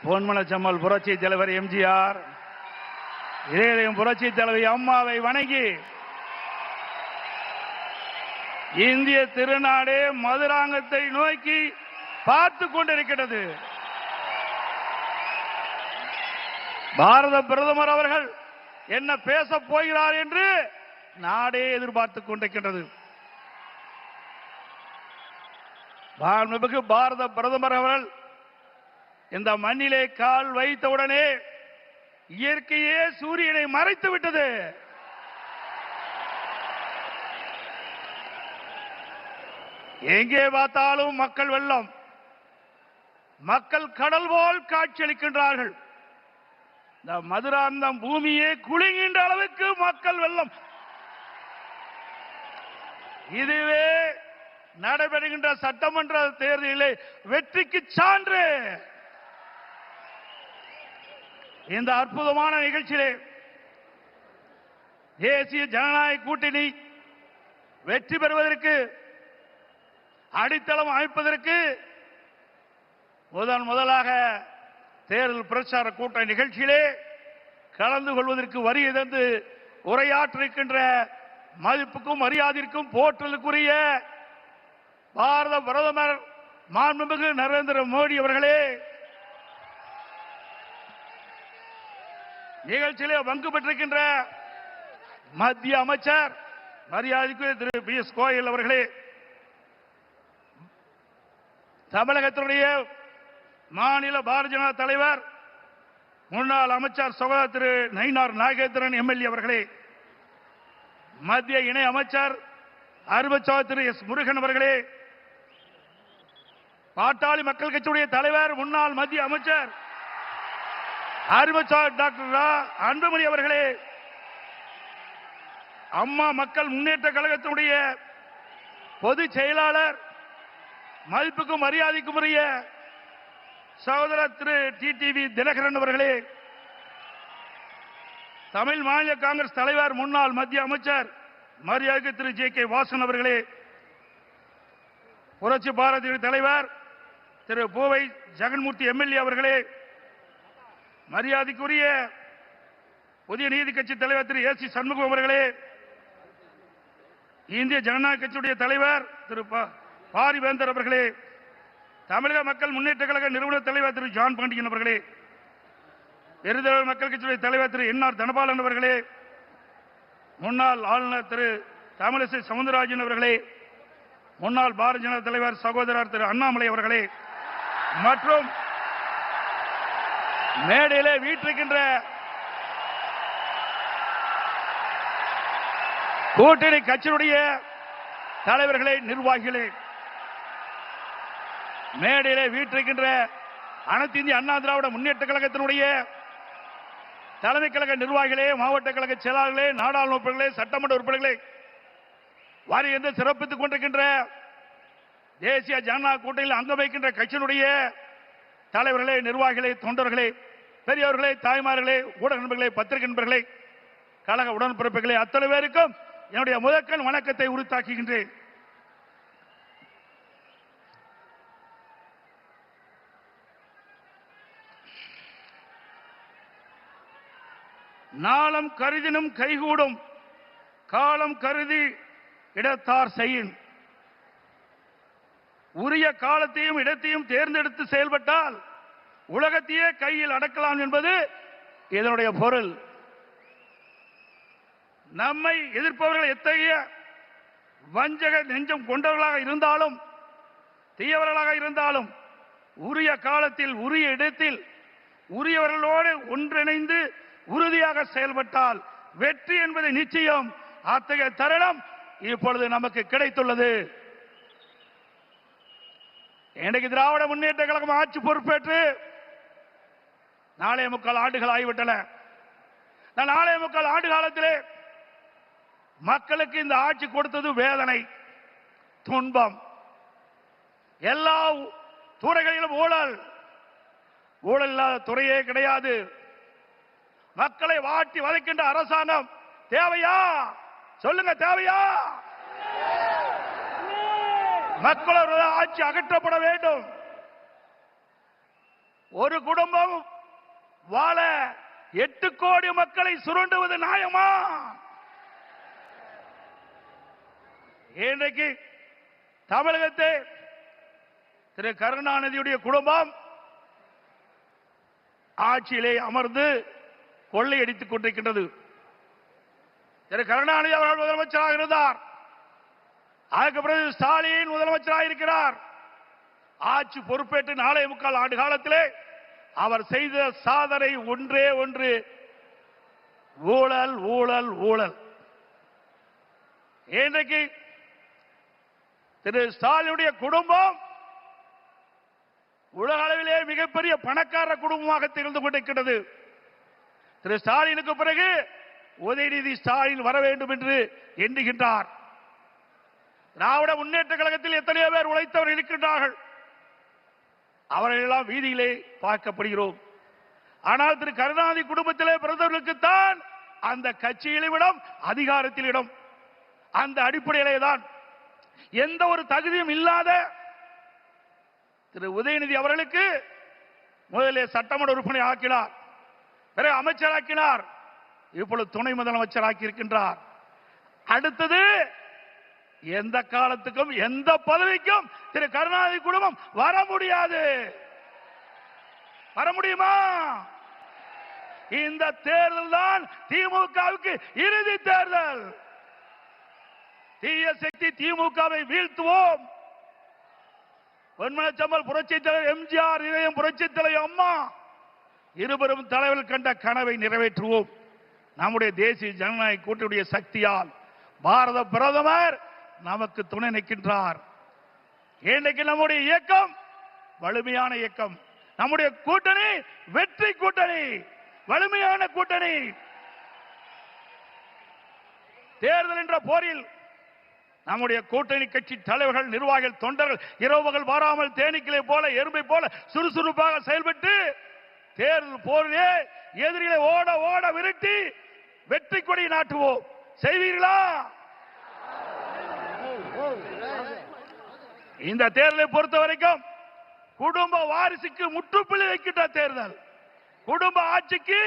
பொன்மனச்சம்மல் புரட்சி தலைவர் எம்ஜிஆர், இதயம் புரட்சி தலைவி அம்மாவை வணங்கி இந்திய திருநாடு மதுராங்கத்தை நோக்கி பார்த்து கொண்டிருக்கிறது. பாரத பிரதமர் அவர்கள் என்ன பேச போகிறார் என்று நாடே எதிர்பார்த்துக் கொண்டிருக்கின்றது. பாரத பிரதமர் அவர்கள் இந்த மண்ணிலே கால் வைத்தவுடனே இயற்கையே சூரியனை மறைத்து விட்டது. எங்கே பார்த்தாலும் மக்கள் வெள்ளம், மக்கள் கடல் போல் காட்சியளிக்கின்றார்கள். இந்த மதுராந்தம் பூமியே குலுங்குகின்ற அளவுக்கு மக்கள் வெள்ளம். இதுவே நடைபெறுகின்ற சட்டமன்ற தேர்தலிலே வெற்றிக்கு சான்று. இந்த அற்புதமான நிகழ்ச்சியிலே தேசிய ஜனநாயக கூட்டணி வெற்றி பெறுவதற்கு அடித்தளம் அமைப்பதற்கு முதலாக தேர்தல் பிரச்சார கூட்ட நிகழ்ச்சியிலே கலந்து கொள்வதற்கு வருகை தந்து உரையாற்றிருக்கின்ற மதிப்புக்கும் மரியாதைக்கும் போற்றலுக்குரிய பாரத பிரதமர் மாண்புமிகு நரேந்திர மோடி அவர்களே, நிகழ்ச்சியிலே பங்கு பெற்றிருக்கின்ற மத்திய அமைச்சர் மரியாதைக்குரிய திரு பியூஷ் கோயல் அவர்களே, தமிழகத்தினுடைய மாநில பாரதிய ஜனதா தலைவர் முன்னாள் அமைச்சர் சகோதரர் திரு நயினார் நாகேந்திரன் எம்எல்ஏ அவர்களே, மத்திய இணை அமைச்சர் அருமைச்சகோதரர் திரு எஸ் முருகன் அவர்களே, பாட்டாளி மக்கள் கட்சியுடைய தலைவர் முன்னாள் மத்திய அமைச்சர் அருமைச்சகோதரர் டாக்டர் அன்புமணி அவர்களே, அம்மா மக்கள் முன்னேற்ற கழகத்தினுடைய பொதுச் செயலாளர் மதிப்புக்கும் மரியாதைக்கும் உரிய சகோதரர் திரு டிடிவி தினகரன் அவர்களே, தமிழ் மாநில காங்கிரஸ் தலைவர் முன்னாள் மத்திய அமைச்சர் மரியாதைக்கு திரு ஜே கே வாசன் அவர்களே, புரட்சி பாரதிய தலைவர் திரு பூவை ஜெகன்மூர்த்தி எம்எல்ஏ அவர்களே, மரியாதைக்குரிய புதிய நீதி கட்சி தலைவர் திரு ஏசி சண்முகம் அவர்களே, இந்திய ஜனநாயக கட்சியுடைய தலைவர் திரு பாரிவேந்தர் அவர்களே, தமிழக மக்கள் முன்னேற்ற கழக நிறுவன தலைவர் திரு ஜான் பாண்டியன் அவர்களே, பெருந்தலைவர் மக்கள் கட்சியுடைய தலைவர் திரு என் ஆர் தனபாலன் அவர்களே, முன்னாள் ஆளுநர் திரு தமிழிசை சவுந்தரராஜன் அவர்களே, முன்னாள் பாரதிய ஜனதா தலைவர் சகோதரர் திரு அண்ணாமலை அவர்களே, மற்றும் மேடையிலே வீற்றிருக்கின்ற கூட்டணி கட்சியினுடைய தலைவர்களே, நிர்வாகிகளே, மேடையிலே வீற்றிருக்கின்ற அனைத்து இந்திய அண்ணா திராவிட முன்னேற்ற கழகத்தினுடைய தலைமை கழக நிர்வாகிகளே, மாவட்ட கழக செயலாளர்களே, நாடாளுமன்ற உறுப்பினர்களே, சட்டமன்ற உறுப்பினர்களே, வாரி சிறப்பித்துக் கொண்டிருக்கின்ற தேசிய ஜனநாயக கூட்டணியில் அங்கம் வைக்கின்ற கட்சியினுடைய தலைவர்களே, நிர்வாகிகளே, தொண்டர்களே, பெரியவர்களே, தாய்மார்களே, ஊடக நண்பர்களே, பத்திரிகை நண்பர்களே, கழக உடன்பிறப்புகளே, அத்தனை பேருக்கும் என்னுடைய முதற்கண் வணக்கத்தை உரித்தாக்குகின்றேன். நாளம் கருதினும் கைகூடும், காலம் கருதி இடத்தார் செய்யின். உரிய காலத்தையும் இடத்தையும் தேர்ந்தெடுத்து செயல்பட்டால் உலகத்தையே கையில் அடக்கலாம் என்பது இதனுடைய பொருள். நம்மை எதிர்ப்பவர்கள் எத்தகைய வஞ்சக நெஞ்சம் கொண்டவர்களாக இருந்தாலும், தீயவர்களாக இருந்தாலும், உரிய காலத்தில் உரிய இடத்தில் உரியவர்களோடு ஒன்றிணைந்து உறுதியாக செயல்பட்டால் வெற்றி என்பது நிச்சயம். அத்தகைய தருணம் இப்பொழுது நமக்கு கிடைத்துள்ளது. இன்றைக்கு திராவிட முன்னேற்ற கழகம் ஆட்சி பொறுப்பேற்று 4.25 ஆண்டுகள் ஆகிவிட்டன. 4.25 ஆண்டு காலத்திலே மக்களுக்கு இந்த ஆட்சி கொடுத்தது வேதனை, துன்பம். எல்லா துறைகளிலும் ஊழல், ஊழல் இல்லாத துறையே கிடையாது. மக்களை வாட்டி வதைக்கின்ற அரசாங்கம் தேவையா? சொல்லுங்க, தேவையா? மக்களோட ஆட்சி அகற்றப்பட வேண்டும். ஒரு குடும்பம் வாழ 8 கோடி மக்களை சுரண்டுவது நியாயமா? இன்றைக்கு தமிழகத்தை திரு கருணாநிதியுடைய குடும்பம் ஆட்சியிலே அமர்ந்து கொள்ளையடித்துக் கொண்டிருக்கின்றது. திரு கருணாநிதி அவர்கள் முதலமைச்சராக இருந்தார். அதற்கு பிறகு ஸ்டாலின் முதலமைச்சராக இருக்கிறார். ஆட்சி பொறுப்பேற்று 4.25 ஆண்டு காலத்திலே அவர் செய்த சாதனை ஒன்றே ஒன்று, ஊழல் ஊழல் ஊழல். இன்றைக்கு திரு ஸ்டாலினுடைய குடும்பம் உலக அளவிலே மிகப்பெரிய பணக்கார குடும்பமாக திகழ்ந்து கொண்டிருக்கிறது. திரு ஸ்டாலினுக்கு பிறகு உதயநிதி ஸ்டாலின் வர வேண்டும் என்று எண்ணுகின்றார். திராவிட முன்னேற்ற கழகத்தில் எத்தனையோ பேர் உழைத்தவர்கள் இருக்கின்றார்கள். அவர்கள் எல்லாம் வீதியிலே பார்க்கப்படுகிறோம். ஆனால் திரு கருணாநிதி குடும்பத்திலே பிறந்தவர்களுக்குத்தான் அந்த கட்சியிலும் இடம், அதிகாரத்தில் இடம். அந்த அடிப்படையிலே தான் எந்த ஒரு தகுதியும் இல்லாத திரு உதயநிதி அவர்களுக்கு முதலிலே சட்டமன்ற உறுப்பினர் ஆக்கினார், பிறகு அமைச்சராக்கினார், இப்பொழுது துணை முதலமைச்சராக்கி இருக்கின்றார். அடுத்தது எந்த காலத்துக்கும் எந்த பதவிக்கும் திரு கருணாநிதி குடும்பம் வர முடியாது. வர முடியுமா? இந்த தேர்தல் தான் திமுகவுக்கு இறுதி தேர்தல். தீய சக்தி திமுகவை வீழ்த்துவோம். பொன்மனச்சம்பல் புரட்சித் தலைவர் எம்ஜிஆர், இதயம் புரட்சித் தலைவர் அம்மா இருவரும் தலைவர்கள் கண்ட கனவை நிறைவேற்றுவோம். நம்முடைய தேசிய ஜனநாயக கூட்டணியுடைய சக்தியால் பாரத பிரதமர் நமக்கு துணை நிற்கின்றார். இன்றைக்கு நம்முடைய இயக்கம் வலிமையான இயக்கம். நம்முடைய கூட்டணி வெற்றி கூட்டணி, வலிமையான கூட்டணி. தேர்தல் என்ற போரில் நம்முடைய கூட்டணி கட்சி தலைவர்கள், நிர்வாகிகள், தொண்டர்கள் இரவு பகல் பாராமல் தேனீக்களை போல, எறும்பை போல சுறுசுறுப்பாக செயல்பட்டு தேர்தல் போரிலே எதிரிகளை ஓட ஓட விரட்டி வெற்றி கொடி நாட்டுவோம். செய்வீர்களா? இந்த தேர்தலை பொறுத்த வரைக்கும் குடும்ப வாரிசுக்கு முற்றுப்புள்ளி வைக்கின்ற தேர்தல், குடும்ப ஆட்சிக்கு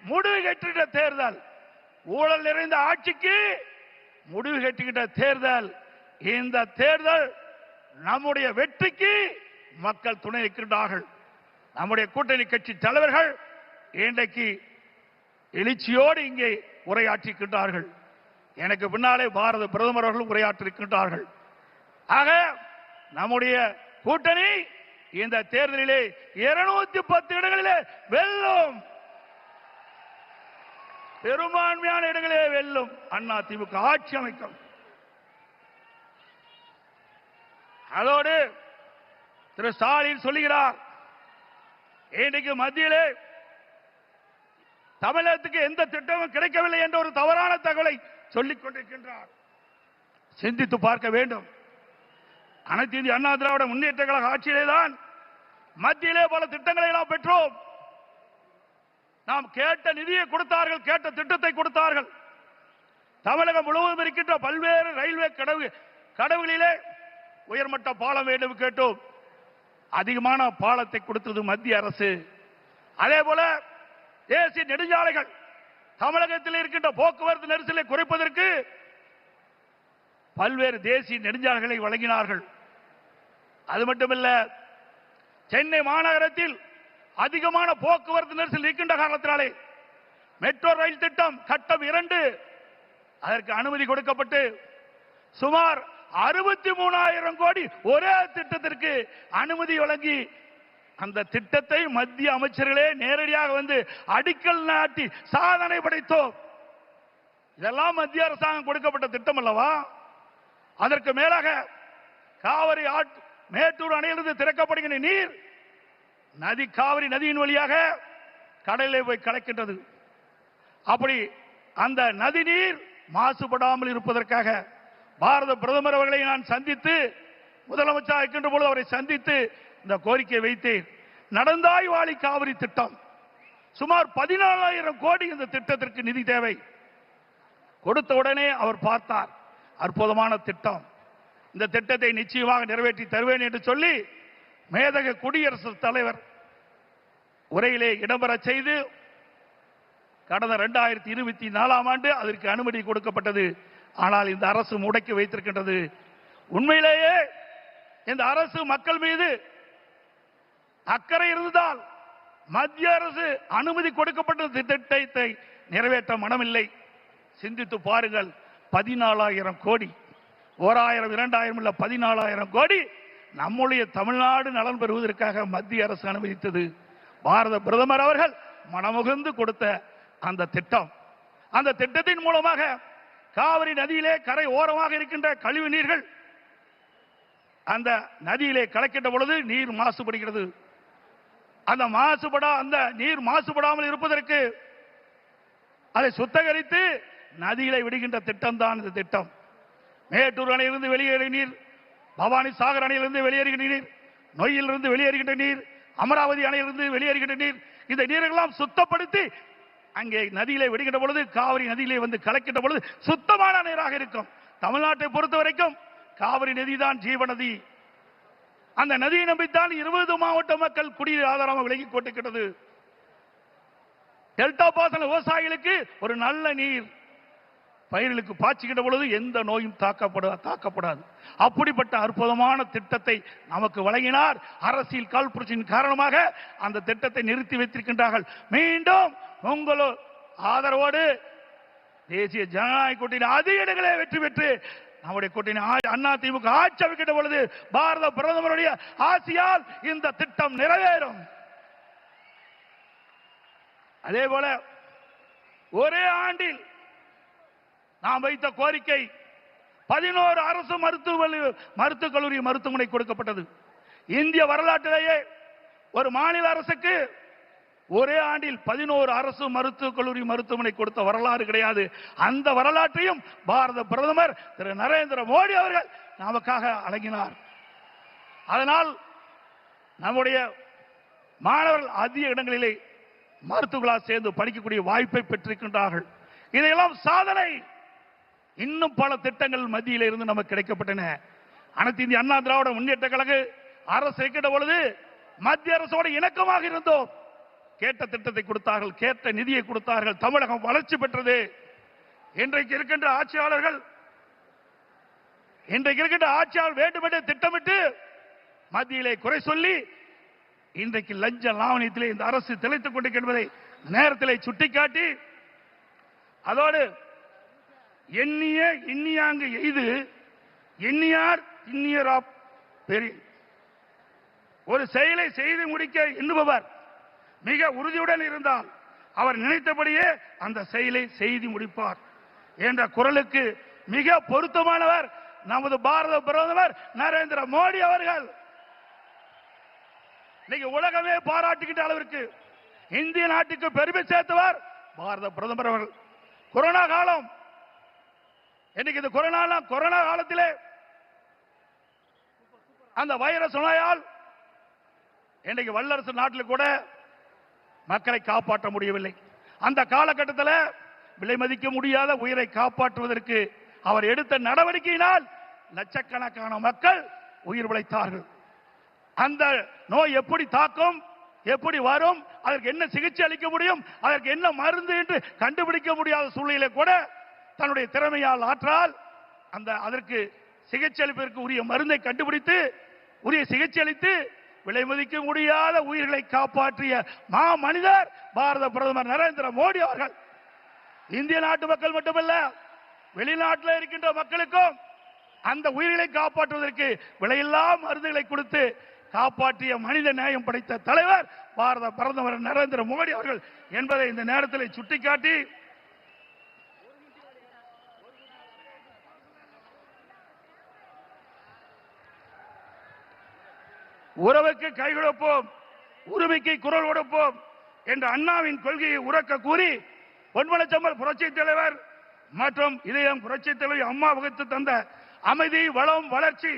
முடிவு கட்டுகின்ற தேர்தல், ஊழல் நிறைந்த ஆட்சிக்கு முடிவு கட்டுகின்ற தேர்தல். இந்த தேர்தல் நம்முடைய வெற்றிக்கு மக்கள் துணை நிற்கின்றார்கள். நம்முடைய கூட்டணி கட்சி தலைவர்கள் இன்றைக்கு எழுச்சியோடு இங்கே உரையாற்றிருக்கின்றார்கள். எனக்கு பின்னாலே பாரத பிரதமர் அவர்கள் உரையாற்றிருக்கின்றார்கள். ஆக நம்முடைய கூட்டணி இந்த தேர்தலிலே 210 இடங்களிலே வெல்லும், பெரும்பான்மையான இடங்களே வெல்லும். அண்ணா திமுக ஆட்சி அமைக்கும். அதோடு திரு ஸ்டாலின் சொல்லுகிறார், இன்றைக்கு மத்தியிலே தமிழகத்துக்கு எந்த திட்டமும் கிடைக்கவில்லை என்ற ஒரு தவறான தகவலை சொல்லிக் கொண்டிருக்கின்றார். சிந்தித்து பார்க்க வேண்டும். அனைத்து இந்திய அண்ணா திராவிட முன்னேற்ற கழக ஆட்சியிலே தான் மத்தியிலே பல திட்டங்களை எல்லாம் பெற்றோம். நாம் கேட்ட நிதியை கொடுத்தார்கள், கேட்ட திட்டத்தை கொடுத்தார்கள். தமிழகம் முழுவதும் இருக்கின்ற பல்வேறு ரயில்வே கடவுகளிலே உயர்மட்ட பாலம் வேண்டும் கேட்டோம். அதிகமான பாலத்தை கொடுத்தது மத்திய அரசு. அதே போல தேசிய நெடுஞ்சாலைகள், தமிழகத்தில் இருக்கின்ற போக்குவரத்து நெரிசலை குறைப்பதற்கு பல்வேறு தேசிய நெடுஞ்சாலைகளை வழங்கினார்கள். அது மட்டுமல்ல, சென்னை மாநகரத்தில் அதிகமான போக்குவரத்து நெரிசல் இருக்கின்ற காரணத்தினாலே மெட்ரோ ரயில் திட்டம் கட்டம் 2 அதற்கு அனுமதி கொடுக்கப்பட்டு சுமார் 63,000 கோடி ஒரே திட்டத்திற்கு அனுமதி வழங்கி அந்த திட்டத்தை மத்திய அமைச்சர்களே நேரடியாக வந்து அடிக்கல் நாட்டி சாதனை படைத்தோம். இதெல்லாம் மத்திய அரசாங்கம் கொடுக்கப்பட்ட திட்டம் அல்லவா? அதற்கு மேலாக காவிரி மேட்டூர் அணையிலிருந்து திறக்கப்படுகின்ற நீர் நதி, காவிரி நதியின் வழியாக கடலிலே போய் கலக்கின்றது. அப்படி அந்த நதி நீர் மாசுபடாமல் இருப்பதற்காக பாரத பிரதமர் அவர்களை நான் சந்தித்து, முதலமைச்சராக இருக்கின்ற பொழுது அவரை சந்தித்து இந்த கோரிக்கை வைத்தேன். நடந்தாய் வாழி காவிரி திட்டம் சுமார் 14,000 கோடி இந்த திட்டத்திற்கு நிதி தேவை. கொடுத்த உடனே அவர் பார்த்தார், அற்புதமான திட்டம், இந்த திட்டத்தை நிச்சயமாக நிறைவேற்றி தருவேன் என்று சொல்லி மேதக குடியரசுத் தலைவர் உரையிலே இடம்பெற செய்து கடந்த 2024 ஆண்டு அதற்கு அனுமதி கொடுக்கப்பட்டது. ஆனால் இந்த அரசு முடக்கி வைத்திருக்கின்றது. உண்மையிலேயே இந்த அரசு மக்கள் மீது அக்கறை இருந்தால் மத்திய அரசு அனுமதி கொடுக்கப்பட்ட திட்டத்தை நிறைவேற்ற மனமில்லை. சிந்தித்து பாருங்கள். 14,000 கோடி, 1000 2000 இல்ல 14,000 கோடி நம்முடைய தமிழ்நாடு நலன் பெறுவதற்காக மத்திய அரசு அனுமதித்தது. பாரத பிரதமர் அவர்கள் மனமுகந்து கொடுத்த அந்த திட்டம், அந்த திட்டத்தின் மூலமாக காவிரி நதியிலே கரை ஓரமாக இருக்கின்ற கழிவு நீர்கள் அந்த நதியிலே கலக்கின்ற பொழுது நீர் மாசுபடுகிறது. அந்த நீர் மாசுபடாமல் இருப்பதற்கு அதை சுத்தகரித்து நதியிலே விடுகின்ற திட்டம் தான் இந்த திட்டம். மேட்டூர் அணையிலிருந்து வெளியேறிய நீர், பவானி சாகர் அணையிலிருந்து வெளியேறுகின்ற நீர், நொய்யிலிருந்து வெளியேறுகின்ற நீர், அமராவதி அணையிலிருந்து வெளியேறுகின்ற நீர், இந்த நீரெல்லாம் சுத்தப்படுத்தி அங்கே நதியிலே விடுகின்ற பொழுது காவிரி நதியிலே வந்து கலக்கின்ற பொழுது சுத்தமான நீராக இருக்கும். தமிழ்நாட்டை பொறுத்த வரைக்கும் காவிரி நதிதான் ஜீவநதி. அந்த நதியை நம்பித்தான் 20 மாவட்ட மக்கள் குடிநீர் ஆதாரமாக விலகி கொண்டிருக்கிறது. டெல்டா பாசன விவசாயிகளுக்கு ஒரு நல்ல நீர் பயிர்களுக்கு பாய்ச்சுகின்ற பொழுது எந்த நோயும் தாக்கப்படாது. அப்படிப்பட்ட அற்புதமான திட்டத்தை நமக்கு வழங்கினார். அரசியல் காழ்ப்புணர்ச்சியின் காரணமாக அந்த திட்டத்தை நிறுத்தி வைத்திருக்கின்றார்கள். மீண்டும் உங்களோ ஆதரவோடு தேசிய ஜனநாயக கூட்டணி அதிக இடங்களே வெற்றி பெற்று நம்முடைய கூட்டணி அண்ணா திமுக ஆட்சி அமைக்கின்ற பொழுது பாரத பிரதமருடைய ஆசியால் இந்த திட்டம் நிறைவேறும். அதே போல ஒரே ஆண்டில் நாம் வைத்த கோரிக்கை 11 அரசு மருத்துவக் கல்லூரி மருத்துவமனை கொடுக்கப்பட்டது. இந்திய வரலாற்றிலேயே ஒரு மாநில அரசுக்கு ஒரே ஆண்டில் 11 அரசு மருத்துவக் கல்லூரி மருத்துவமனை கொடுத்த வரலாறு கிடையாது. அந்த வரலாற்றையும் பாரத பிரதமர் திரு நரேந்திர மோடி அவர்கள் நமக்காக வழங்கினார். அதனால் நம்முடைய மாணவர்கள் அதிக இடங்களிலே மருத்துவர்களாக சேர்ந்து படிக்கக்கூடிய வாய்ப்பை பெற்றிருக்கின்றார்கள். இதையெல்லாம் சாதனை. இன்னும் பல திட்டங்கள் மத்தியில் இருந்து நமக்கு கிடைக்கப்பட்டன. அனைத்து இந்திய அண்ணா திராவிட முன்னேற்ற கழக அரசு இருக்கின்ற பொழுது மத்திய அரசோடு இணக்கமாக இருந்தோம். கேட்ட திட்டத்தை கொடுத்தார்கள், கேட்ட நிதியை கொடுத்தார்கள். தமிழகம் வளர்ச்சி பெற்றது. இன்றைக்கு இருக்கின்ற ஆட்சியாளர்கள் வேண்டுமென்றே திட்டமிட்டு மத்தியிலே குறை சொல்லி இன்றைக்கு லஞ்ச லாவணியத்திலே இந்த அரசு திளைத்துக் கொண்டிருக்கின்றதை நேரத்திலே சுட்டிக்காட்டி அதோடு எண்ணிய இன்னியாங்கு எய்து எண்ணியார் இன்னியரா பெரிய ஒரு செயலை செய்து முடிக்க எண்ணுபவர் மிக உறுதியுடன் இருந்தால் அவர் நினைத்தபடியே அந்த செயலை செய்து முடிப்பார் என்ற குரலுக்கு மிக பொருத்தமானவர் நமது பாரத பிரதமர் நரேந்திர மோடி அவர்கள். இன்னைக்கு உலகமே பாராட்டுகின்ற அளவிற்கு இந்திய நாட்டுக்கு பெருமை சேர்த்தவர் பாரத பிரதமர் அவர்கள். கொரோனா காலம், இன்னைக்கு இந்த கொரோனா காலத்திலே அந்த வைரஸ் நோயால் இன்றைக்கு வல்லரசு நாட்டில் கூட மக்களை காப்பாற்ற முடியவில்லை. அந்த காலகட்டத்தில் விலை மதிக்க முடியாத உயிரை காப்பாற்றுவதற்கு அவர் எடுத்த நடவடிக்கையினால் லட்சக்கணக்கான மக்கள் உயிர் பிழைத்தார்கள். அந்த நோய் எப்படி தாக்கும், எப்படி வரும், அதற்கு என்ன சிகிச்சை அளிக்க முடியும், அதற்கு என்ன மருந்து என்று கண்டுபிடிக்க முடியாத சூழ்நிலை கூட தன்னுடைய திறமையால் ஆற்றால் அதற்கு சிகிச்சை அளிப்பதற்கு உரிய மருந்தை கண்டுபிடித்து உரிய சிகிச்சை அளித்து விலை மதிக்க முடியாத உயிர்களை காப்பாற்றிய மா மனிதர் பாரத பிரதமர் நரேந்திர மோடி அவர்கள். இந்திய நாட்டு மக்கள் மட்டுமல்ல, வெளிநாட்டில் இருக்கின்ற மக்களுக்கும் அந்த உயிர்களை காப்பாற்றுவதற்கு விலையில்லா மருந்துகளை கொடுத்து காப்பாற்றிய மனித நேயம் படைத்த தலைவர் பாரத பிரதமர் நரேந்திர மோடி அவர்கள் என்பதை இந்த நேரத்தில் சுட்டிக்காட்டி உறவுக்கு கை கொடுப்போம், உரிமைக்கு குரல் கொடுப்போம் என்ற அண்ணாவின் கொள்கையை உறக்க கூறி பொன்மனச்செம்மல் புரட்சித் தலைவர் மற்றும் இதயம் புரட்சித் தலைவர் அம்மா வகுத்து தந்த அமைதி, வளம், வளர்ச்சி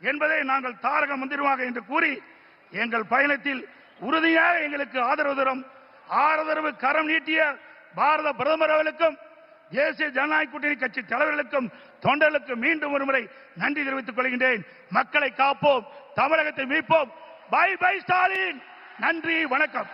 என்பதை நாங்கள் தாரக மந்திரமாக என்று கூறி எங்கள் பயணத்தில் உறுதியாக எங்களுக்கு ஆதரவு கரம் நீட்டிய பாரத பிரதமர் அவர்களுக்கும் தேசிய ஜனநாயக கூட்டணி கட்சி தலைவர்களுக்கும் தொண்டர்களுக்கு மீண்டும் ஒருமுறை நன்றி தெரிவித்துக் கொள்கின்றேன். மக்களை காப்போம், தமிழகத்தை மீட்போம். By by Stalin. நன்றி, வணக்கம்.